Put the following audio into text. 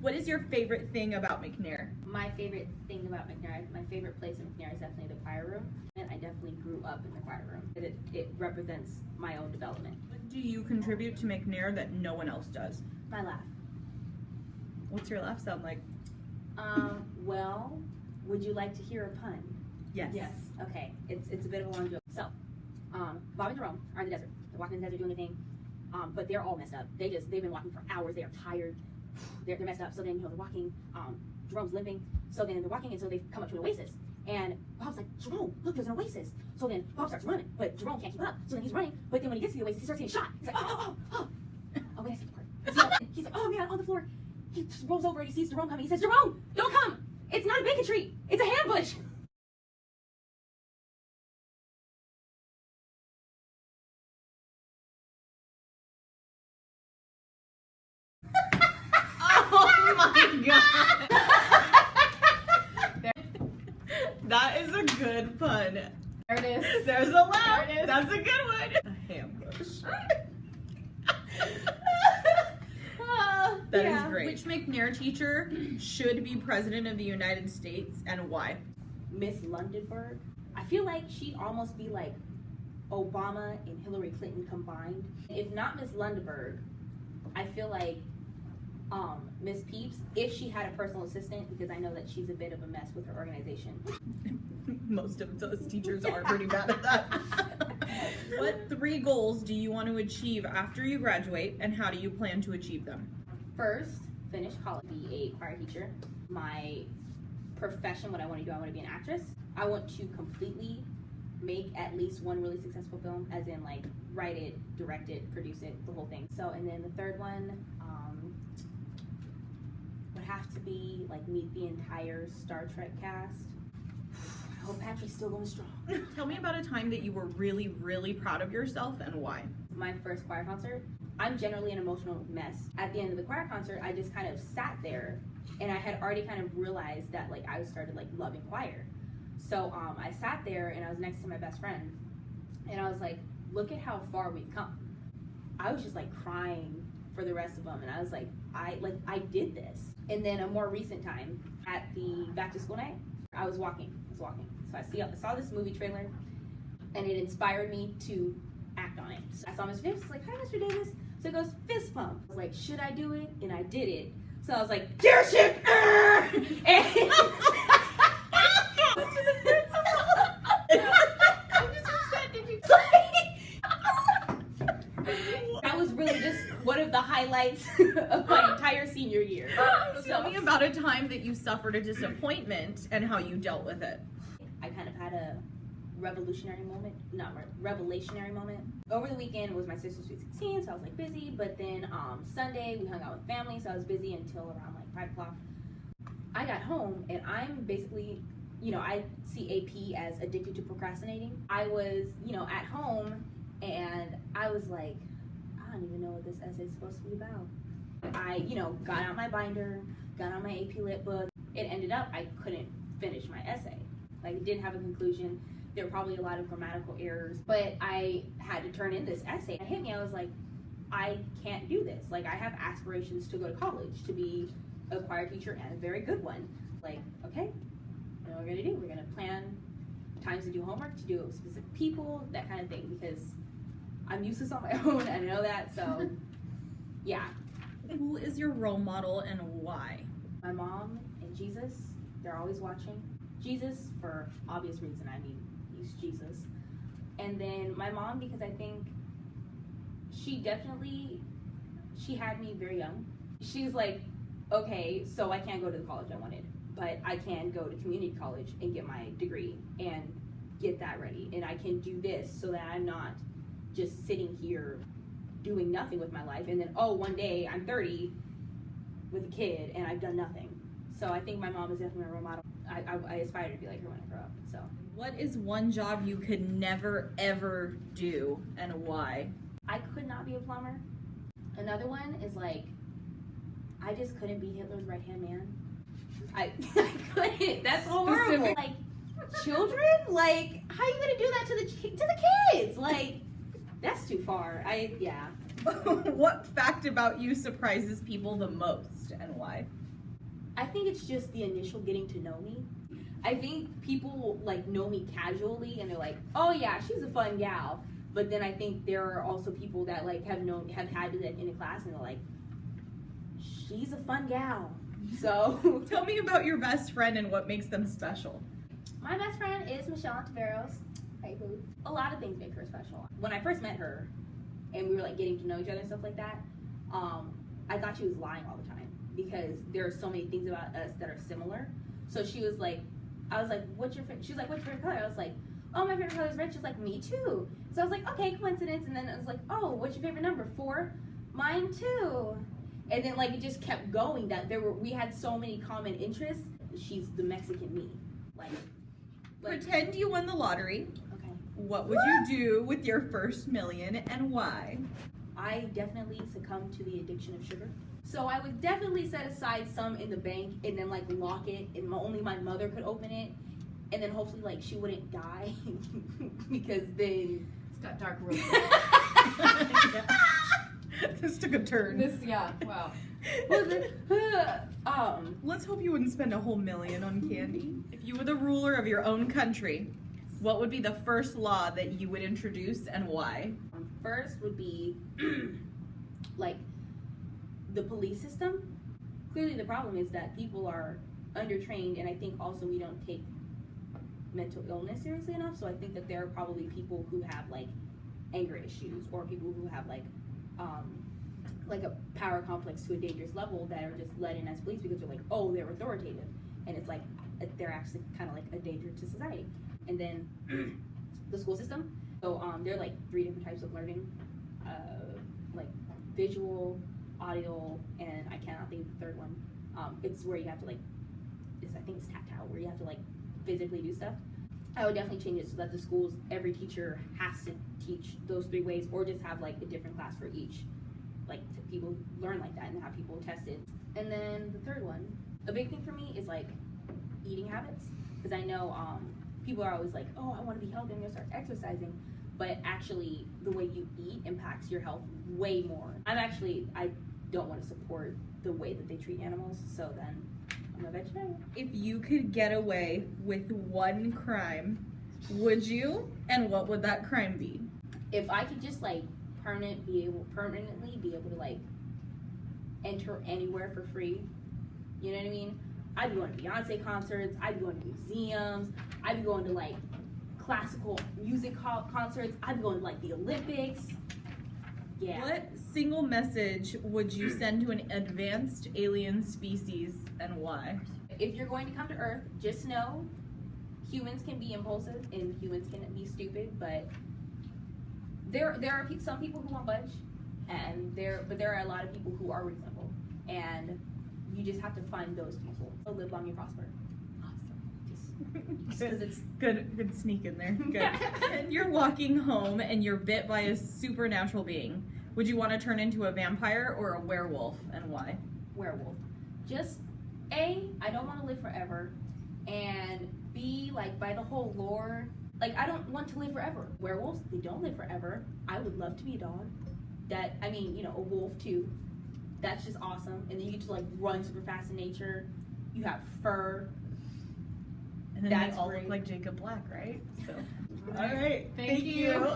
What is your favorite thing about McNair? My favorite thing about McNair, my favorite place in McNair is definitely the choir room. And I definitely grew up in the choir room. It represents my own development. What do you contribute to McNair that no one else does? My laugh. What's your laugh sound like? Well, would you like to hear a pun? Yes. Yes. Okay, it's a bit of a long joke. So, Bob and Jerome are in the desert. They're walking in the desert doing anything, but they're all messed up. They've been walking for hours. They are tired. They're messed up. So then they're walking. Jerome's limping. So then they're walking, and so they come up to an oasis. And Bob's like, Jerome, look, there's an oasis. So then Bob starts running, but Jerome can't keep up. So then he's running, but then when he gets to the oasis, he starts getting shot. He's like, oh. Oh, wait, I see the part. So he's like, oh man, on the floor. He just rolls over and he sees Jerome coming. He says, Jerome, don't come. It's not a bacon tree. It's a ambush. Oh my god! That is a good pun. There it is. There's a laugh. There it is. That's a good one. A ambush. That is great. Which McNair teacher should be president of the United States and why? Miss Lundenberg. I feel like she'd almost be like Obama and Hillary Clinton combined. If not Miss Lundenberg, I feel like Miss Peeps, if she had a personal assistant, because I know that she's a bit of a mess with her organization. Most of those teachers are pretty bad at that. What 3 goals do you want to achieve after you graduate, and how do you plan to achieve them? First, finish college, be a choir teacher. My profession, what I want to do, I want to be an actress. I want to completely make at least one really successful film, as in like write it, direct it, produce it, the whole thing. So, and then the third one would have to be like meet the entire Star Trek cast. I hope Patrick's still going strong. Tell me about a time that you were really, really proud of yourself and why. My first choir concert, I'm generally an emotional mess. At the end of the choir concert, I just kind of sat there and I had already kind of realized that like I started like loving choir. So I sat there and I was next to my best friend and I was like, look at how far we've come. I was just like crying for the rest of them and I was like, I did this. And then a more recent time at the back to school night, I was walking. So I saw this movie trailer and it inspired me to act on it. So I saw Mr. Davis, I was like, hi Mr. Davis. So it goes, fist pump. I was like, should I do it? And I did it. So I was like, dear shit! And that was really just one of the highlights of my entire senior year. Tell me about a time that you suffered a disappointment and how you dealt with it. I kind of had a revelationary moment. Over the weekend was my sister's sweet 16, so I was like busy, but then Sunday we hung out with family, so I was busy until around like 5 o'clock. I got home and I'm basically, I see AP as addicted to procrastinating. I was, at home and I was like, I don't even know what this essay is supposed to be about. I, got out my binder, got out my AP Lit book. It ended up I couldn't finish my essay. Like it didn't have a conclusion. There were probably a lot of grammatical errors, but I had to turn in this essay. It hit me, I was like, I can't do this. Like I have aspirations to go to college, to be a choir teacher and a very good one. Like, okay, what are we gonna do? We're gonna plan times to do homework, to do specific people, that kind of thing, because I'm useless on my own, I know that, so yeah. Who is your role model and why? My mom and Jesus, they're always watching. Jesus, for obvious reason, I mean, he's Jesus. And then my mom, because I think she had me very young. She's like, okay, so I can't go to the college I wanted, but I can go to community college and get my degree and get that ready. And I can do this so that I'm not just sitting here doing nothing with my life. And then, one day I'm 30 with a kid and I've done nothing. So I think my mom is definitely a role model. I aspire to be like her when I grow up, so. What is one job you could never, ever do, and why? I could not be a plumber. Another one is like, I just couldn't be Hitler's right-hand man. I couldn't. That's horrible. Like, children? Like, how are you gonna do that to the kids? Like, that's too far. Yeah. What fact about you surprises people the most, and why? I think it's just the initial getting to know me. I think people like know me casually and they're like, oh yeah, she's a fun gal. But then I think there are also people that like have had it in a class and they're like, she's a fun gal. So Tell me about your best friend and what makes them special. my best friend is Michelle Ontiveros. Hey boo. A lot of things make her special. When I first met her and we were like getting to know each other and stuff like that, I thought she was lying all the time because there are so many things about us that are similar. So she was like, I was like, what's your favorite? She was like, what's your favorite color? I was like, oh, my favorite color is red. She's like, me too. So I was like, okay, coincidence. And then I was like, oh, what's your favorite number? 4? Mine too. And then like it just kept going that we had so many common interests. She's the Mexican me. Like Pretend you won the lottery. okay. What would you do with your first million and why? I definitely succumbed to the addiction of sugar. So I would definitely set aside some in the bank and then like lock it and only my mother could open it. And then hopefully like she wouldn't die because then It's got dark real This took a turn. yeah, wow. Let's hope you wouldn't spend a whole million on candy. If you were the ruler of your own country, what would be the first law that you would introduce and why? First would be like the police system. Clearly the problem is that people are undertrained, and I think also we don't take mental illness seriously enough. So I think that there are probably people who have like anger issues or people who have like a power complex to a dangerous level that are just let in as police because they're like, oh, they're authoritative, and it's like they're actually kind of like a danger to society. And then the school system. So there are like 3 different types of learning, like visual, audio, and I cannot think of the third one. It's where you have to like, I think it's tactile, where you have to like physically do stuff. I would definitely change it so that the schools, every teacher has to teach those 3 ways, or just have like a different class for each. Like people learn like that and have people tested. And then the third one, a big thing for me is like eating habits, because I know people are always like, oh, I want to be healthy, I'm gonna start exercising, but actually the way you eat impacts your health way more. I don't want to support the way that they treat animals, so then I'm a vegetarian. If you could get away with one crime, would you? And what would that crime be? If I could just like permanently be able to like enter anywhere for free, you know what I mean? I'd be going to Beyonce concerts, I'd be going to museums, I'd be going to like classical music concerts, I'd be going to like the Olympics. Yeah. What single message would you send to an advanced alien species and why? If you're going to come to Earth, just know humans can be impulsive and humans can be stupid, but there are some people who won't budge, and there are a lot of people who are reasonable, and you just have to find those people. So live long and prosper. Awesome. Just because it's Good sneak in there. Good. And you're walking home and you're bit by a supernatural being. Would you want to turn into a vampire or a werewolf, and why? werewolf. Just A, I don't want to live forever, and B, like by the whole lore, like I don't want to live forever. Werewolves, they don't live forever. I would love to be a dog. A wolf too. That's just awesome. And then you get to like run super fast in nature. You have fur. And then That's they all great. look like Jacob Black, right? So, all right. Thank you.